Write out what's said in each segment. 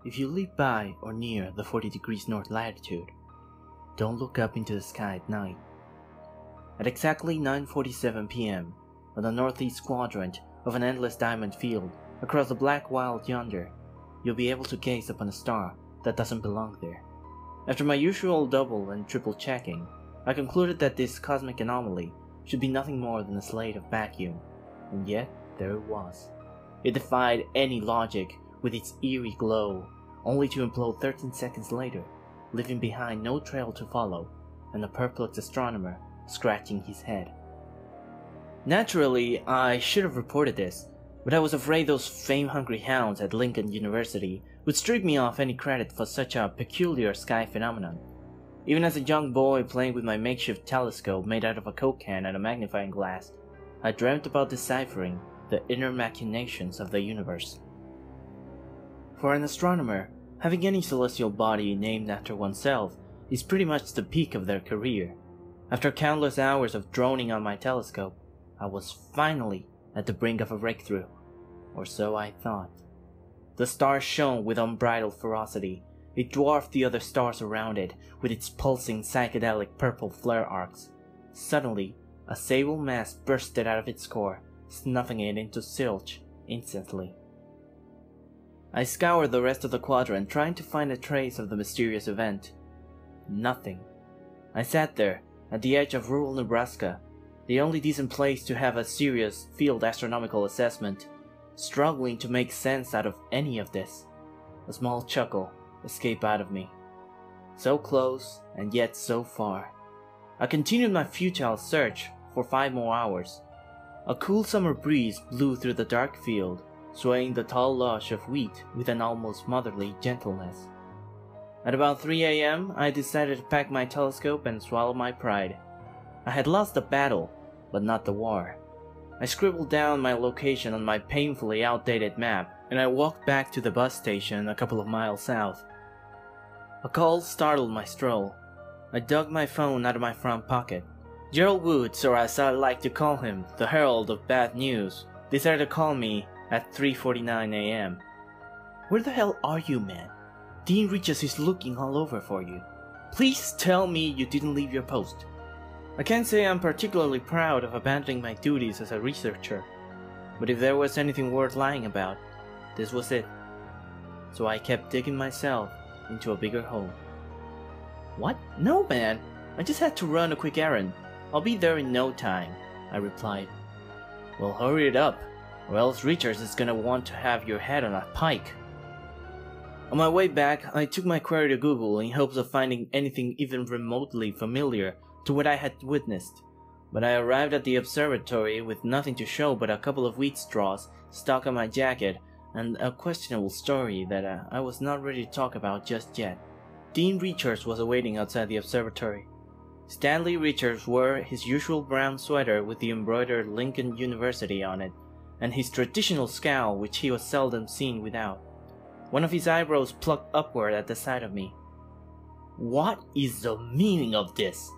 If you live by or near the 40 degrees north latitude, don't look up into the sky at night. At exactly 9:47 p.m., on the northeast quadrant of an endless diamond field across the black wild yonder, you'll be able to gaze upon a star that doesn't belong there. After my usual double and triple checking, I concluded that this cosmic anomaly should be nothing more than a slate of vacuum, and yet there it was. It defied any logic with its eerie glow, only to implode 13 seconds later, leaving behind no trail to follow, and a perplexed astronomer scratching his head. Naturally, I should have reported this, but I was afraid those fame-hungry hounds at Lincoln University would strip me of any credit for such a peculiar sky phenomenon. Even as a young boy playing with my makeshift telescope made out of a Coke can and a magnifying glass, I dreamt about deciphering the inner machinations of the universe. For an astronomer, having any celestial body named after oneself is pretty much the peak of their career. After countless hours of droning on my telescope, I was finally at the brink of a breakthrough, or so I thought. The star shone with unbridled ferocity. It dwarfed the other stars around it with its pulsing psychedelic purple flare arcs. Suddenly, a sable mass bursted out of its core, snuffing it into zilch instantly. I scoured the rest of the quadrant trying to find a trace of the mysterious event. Nothing. I sat there, at the edge of rural Nebraska, the only decent place to have a serious field astronomical assessment, struggling to make sense out of any of this. A small chuckle escaped out of me. So close, and yet so far. I continued my futile search for 5 more hours. A cool summer breeze blew through the dark field, swaying the tall lush of wheat with an almost motherly gentleness. At about 3 a.m., I decided to pack my telescope and swallow my pride. I had lost the battle, but not the war. I scribbled down my location on my painfully outdated map, and I walked back to the bus station a couple of miles south. A call startled my stroll. I dug my phone out of my front pocket. Gerald Woods, or as I like to call him, the herald of bad news, decided to call me at 3:49 a.m. "Where the hell are you, man? Dean Richards is looking all over for you. Please tell me you didn't leave your post." I can't say I'm particularly proud of abandoning my duties as a researcher, but if there was anything worth lying about, this was it. So I kept digging myself into a bigger hole. "What? No, man. I just had to run a quick errand. I'll be there in no time," I replied. "Well, hurry it up, or else Richards is gonna want to have your head on a pike." On my way back, I took my query to Google in hopes of finding anything even remotely familiar to what I had witnessed, but I arrived at the observatory with nothing to show but a couple of wheat straws stuck on my jacket and a questionable story that I was not ready to talk about just yet. Dean Richards was awaiting outside the observatory. Stanley Richards wore his usual brown sweater with the embroidered Lincoln University on it, and his traditional scowl which he was seldom seen without. One of his eyebrows plucked upward at the sight of me. "What is the meaning of this?"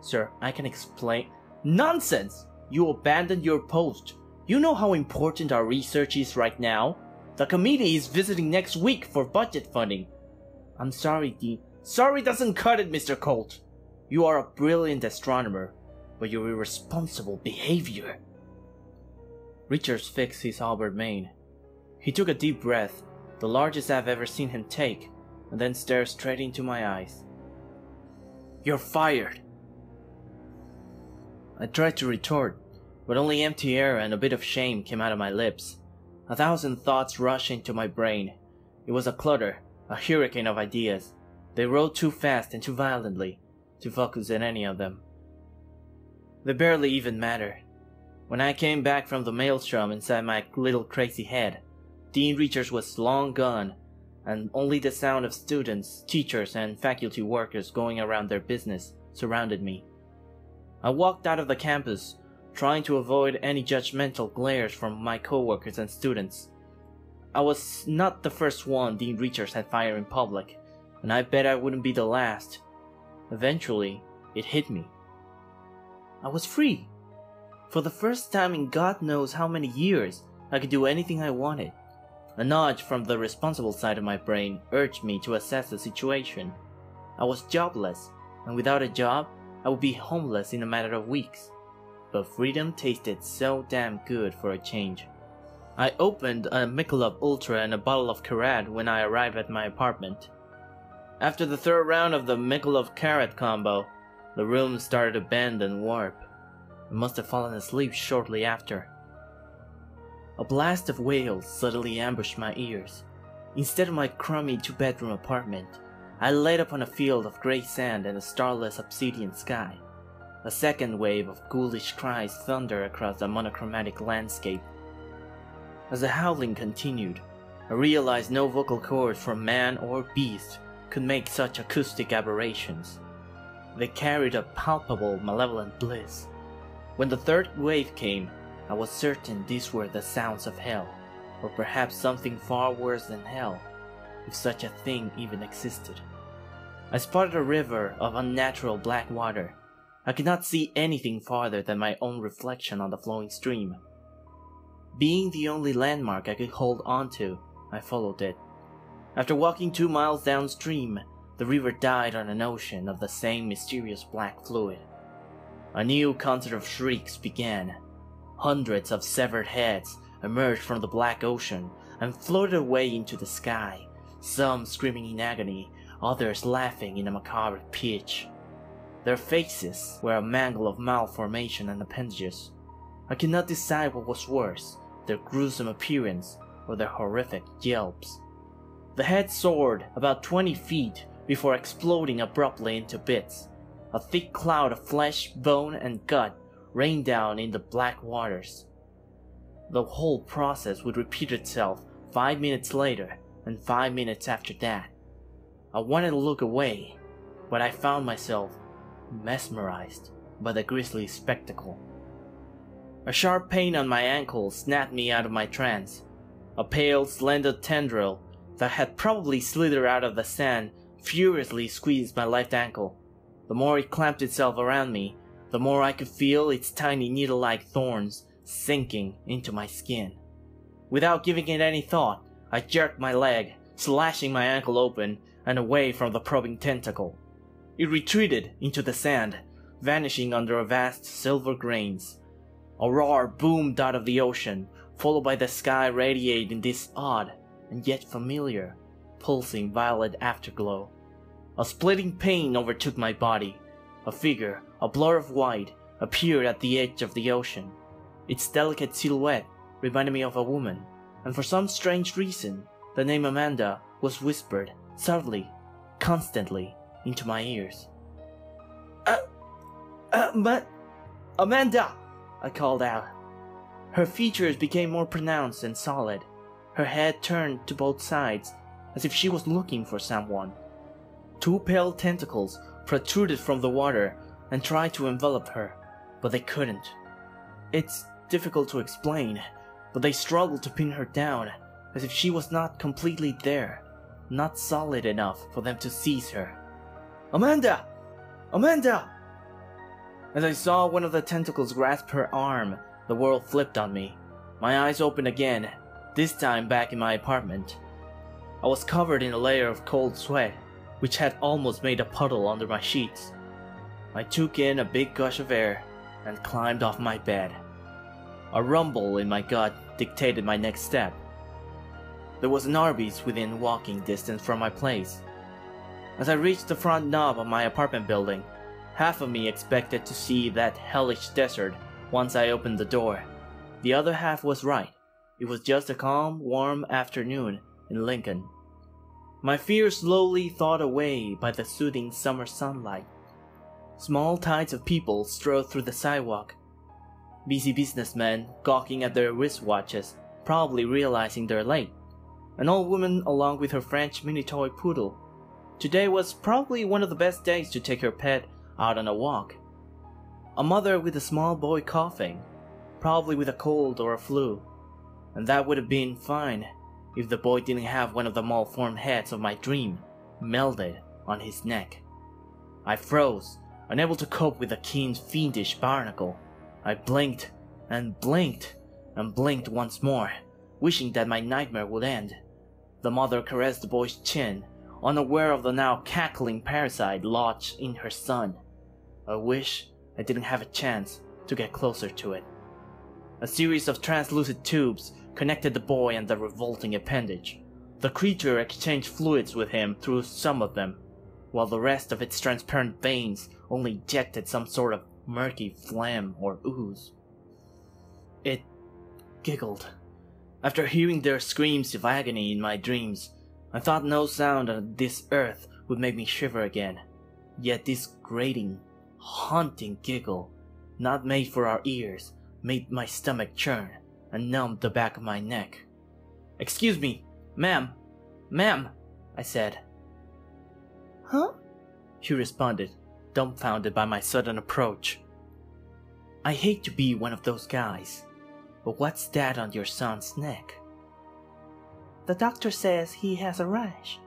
"Sir, I can explain." "Nonsense! You abandoned your post. You know how important our research is right now. The committee is visiting next week for budget funding." "I'm sorry, Dean." "Sorry doesn't cut it, Mr. Colt. You are a brilliant astronomer, but your irresponsible behavior." Richards fixed his auburn mane. He took a deep breath, the largest I've ever seen him take, and then stared straight into my eyes. "You're fired." I tried to retort, but only empty air and a bit of shame came out of my lips. 1,000 thoughts rushed into my brain. It was a clutter, a hurricane of ideas. They rode too fast and too violently to focus on any of them. They barely even mattered. When I came back from the maelstrom inside my little crazy head, Dean Richards was long gone, and only the sound of students, teachers, and faculty workers going around their business surrounded me. I walked out of the campus, trying to avoid any judgmental glares from my coworkers and students. I was not the first one Dean Richards had fired in public, and I bet I wouldn't be the last. Eventually, it hit me. I was free. For the first time in God knows how many years, I could do anything I wanted. A nudge from the responsible side of my brain urged me to assess the situation. I was jobless, and without a job, I would be homeless in a matter of weeks. But freedom tasted so damn good for a change. I opened a Michelob Ultra and a bottle of Karat when I arrived at my apartment. After the third round of the Michelob Karat combo, the room started to bend and warp. I must have fallen asleep shortly after. A blast of wails suddenly ambushed my ears. Instead of my crummy two-bedroom apartment, I lay upon a field of grey sand and a starless obsidian sky. A second wave of ghoulish cries thundered across the monochromatic landscape. As the howling continued, I realized no vocal cords from man or beast could make such acoustic aberrations. They carried a palpable, malevolent bliss. When the third wave came, I was certain these were the sounds of hell, or perhaps something far worse than hell, if such a thing even existed. I spotted a river of unnatural black water. I could not see anything farther than my own reflection on the flowing stream. Being the only landmark I could hold onto, I followed it. After walking 2 miles downstream, the river died on an ocean of the same mysterious black fluid. A new concert of shrieks began. Hundreds of severed heads emerged from the black ocean and floated away into the sky, some screaming in agony, others laughing in a macabre pitch. Their faces were a mangle of malformation and appendages. I could not decide what was worse, their gruesome appearance or their horrific yelps. The head soared about 20 feet before exploding abruptly into bits. A thick cloud of flesh, bone, and gut rained down in the black waters. The whole process would repeat itself 5 minutes later and 5 minutes after that. I wanted to look away, but I found myself mesmerized by the grisly spectacle. A sharp pain on my ankle snapped me out of my trance. A pale, slender tendril that had probably slithered out of the sand furiously squeezed my left ankle. The more it clamped itself around me, the more I could feel its tiny needle-like thorns sinking into my skin. Without giving it any thought, I jerked my leg, slashing my ankle open and away from the probing tentacle. It retreated into the sand, vanishing under a vast silver grains. A roar boomed out of the ocean, followed by the sky radiating this odd and yet familiar, pulsing violet afterglow. A splitting pain overtook my body. A figure, a blur of white, appeared at the edge of the ocean. Its delicate silhouette reminded me of a woman, and for some strange reason, the name Amanda was whispered, subtly, constantly, into my ears. Amanda! I called out. Her features became more pronounced and solid. Her head turned to both sides, as if she was looking for someone. 2 pale tentacles protruded from the water and tried to envelop her, but they couldn't. It's difficult to explain, but they struggled to pin her down, as if she was not completely there, not solid enough for them to seize her. Amanda! Amanda! As I saw one of the tentacles grasp her arm, the world flipped on me. My eyes opened again, this time back in my apartment. I was covered in a layer of cold sweat, which had almost made a puddle under my sheets. I took in a big gush of air and climbed off my bed. A rumble in my gut dictated my next step. There was an Arby's within walking distance from my place. As I reached the front knob of my apartment building, half of me expected to see that hellish desert once I opened the door. The other half was right. It was just a calm, warm afternoon in Lincoln. My fear slowly thawed away by the soothing summer sunlight. Small tides of people strode through the sidewalk. Busy businessmen gawking at their wristwatches, probably realizing they're late. An old woman along with her French mini toy poodle. Today was probably one of the best days to take her pet out on a walk. A mother with a small boy coughing, probably with a cold or a flu. And that would have been fine if the boy didn't have one of the malformed heads of my dream melded on his neck. I froze, unable to cope with the keen, fiendish barnacle. I blinked and blinked and blinked once more, wishing that my nightmare would end. The mother caressed the boy's chin, unaware of the now cackling parasite lodged in her son. I wish I didn't have a chance to get closer to it. A series of translucent tubes connected the boy and the revolting appendage. The creature exchanged fluids with him through some of them, while the rest of its transparent veins only ejected some sort of murky phlegm or ooze. It giggled. After hearing their screams of agony in my dreams, I thought no sound on this earth would make me shiver again. Yet this grating, haunting giggle, not made for our ears, made my stomach churn and numbed the back of my neck. "Excuse me, ma'am, ma'am," I said. "Huh?" she responded, dumbfounded by my sudden approach. "I hate to be one of those guys, but what's that on your son's neck?" "The doctor says he has a rash.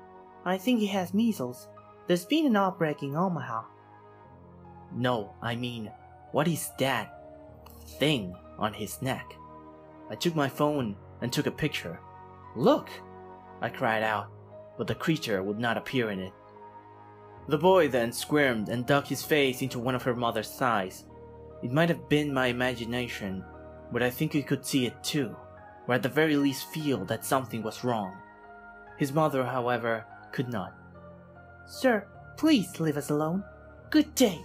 I think he has measles. There's been an outbreak in Omaha." "No, I mean, what is that thing on his neck?" I took my phone and took a picture. "Look!" I cried out, but the creature would not appear in it. The boy then squirmed and dug his face into one of her mother's thighs. It might have been my imagination, but I think he could see it too, or at the very least feel that something was wrong. His mother, however, could not. "Sir, please leave us alone. Good day."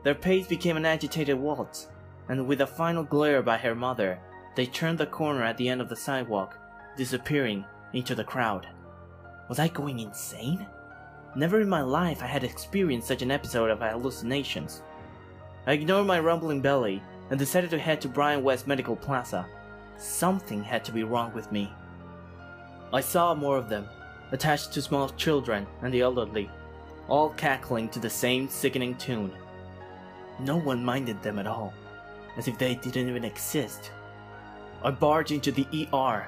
Their pace became an agitated waltz, and with a final glare by her mother, they turned the corner at the end of the sidewalk, disappearing into the crowd. Was I going insane? Never in my life I had experienced such an episode of hallucinations. I ignored my rumbling belly and decided to head to Bryan West Medical Plaza. Something had to be wrong with me. I saw more of them, attached to small children and the elderly, all cackling to the same sickening tune. No one minded them at all, as if they didn't even exist. I barged into the ER.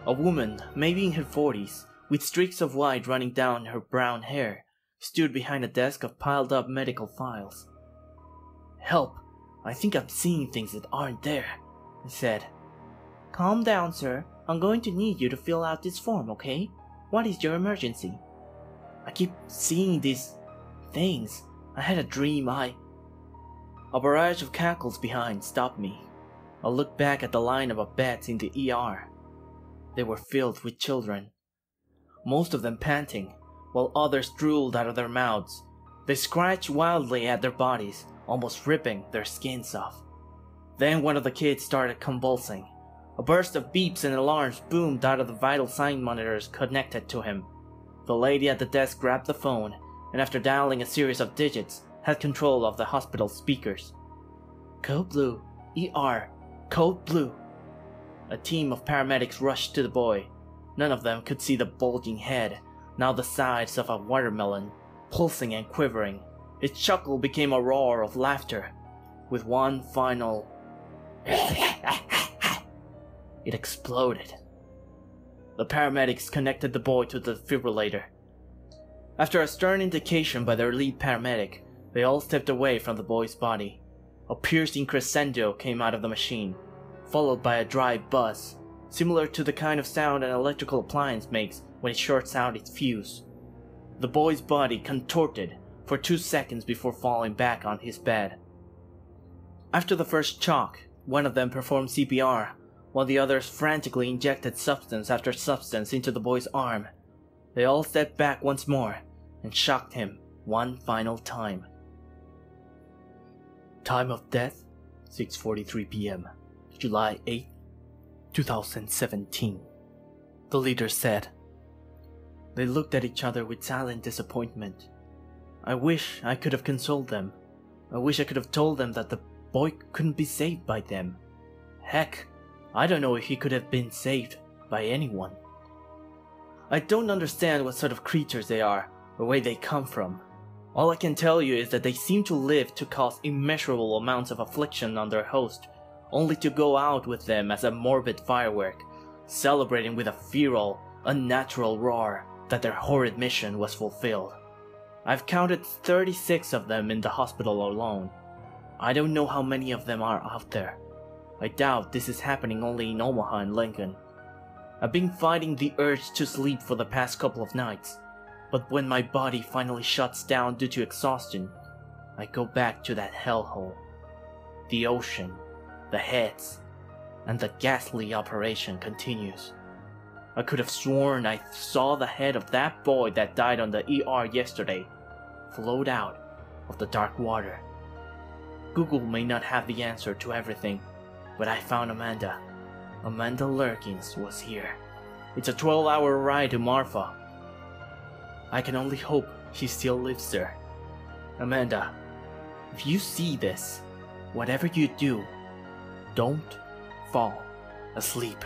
A woman, maybe in her 40s, with streaks of white running down her brown hair, stood behind a desk of piled up medical files. "Help! I think I'm seeing things that aren't there," I said. "Calm down, sir. I'm going to need you to fill out this form, okay? What is your emergency?" "I keep seeing these things. I had a dream A barrage of cackles behind stopped me. I looked back at the line of beds in the ER. They were filled with children, most of them panting, while others drooled out of their mouths. They scratched wildly at their bodies, almost ripping their skins off. Then one of the kids started convulsing. A burst of beeps and alarms boomed out of the vital sign monitors connected to him. The lady at the desk grabbed the phone, and after dialing a series of digits, had control of the hospital speakers. "Code Blue, ER, Code Blue." A team of paramedics rushed to the boy. None of them could see the bulging head, now the size of a watermelon, pulsing and quivering. Its chuckle became a roar of laughter. With one final it exploded. The paramedics connected the boy to the defibrillator. After a stern indication by their lead paramedic, they all stepped away from the boy's body. A piercing crescendo came out of the machine, followed by a dry buzz, similar to the kind of sound an electrical appliance makes when it shorts out its fuse. The boy's body contorted for 2 seconds before falling back on his bed. After the first shock, one of them performed CPR, while the others frantically injected substance after substance into the boy's arm. They all stepped back once more and shocked him one final time. Time of death, 6:43 p.m., July 8, 2017. The leader said. They looked at each other with silent disappointment. I wish I could have consoled them. I wish I could have told them that the boy couldn't be saved by them. Heck, I don't know if he could have been saved by anyone. I don't understand what sort of creatures they are, or where they come from. All I can tell you is that they seem to live to cause immeasurable amounts of affliction on their host, only to go out with them as a morbid firework, celebrating with a feral, unnatural roar that their horrid mission was fulfilled. I've counted 36 of them in the hospital alone. I don't know how many of them are out there. I doubt this is happening only in Omaha and Lincoln. I've been fighting the urge to sleep for the past couple of nights, but when my body finally shuts down due to exhaustion, I go back to that hellhole. The ocean, the heads, and the ghastly operation continues. I could have sworn I saw the head of that boy that died on the ER yesterday float out of the dark water. Google may not have the answer to everything, but I found Amanda. Amanda Lurkins was here. It's a 12-hour ride to Marfa. I can only hope she still lives there. Amanda, if you see this, whatever you do, don't fall asleep.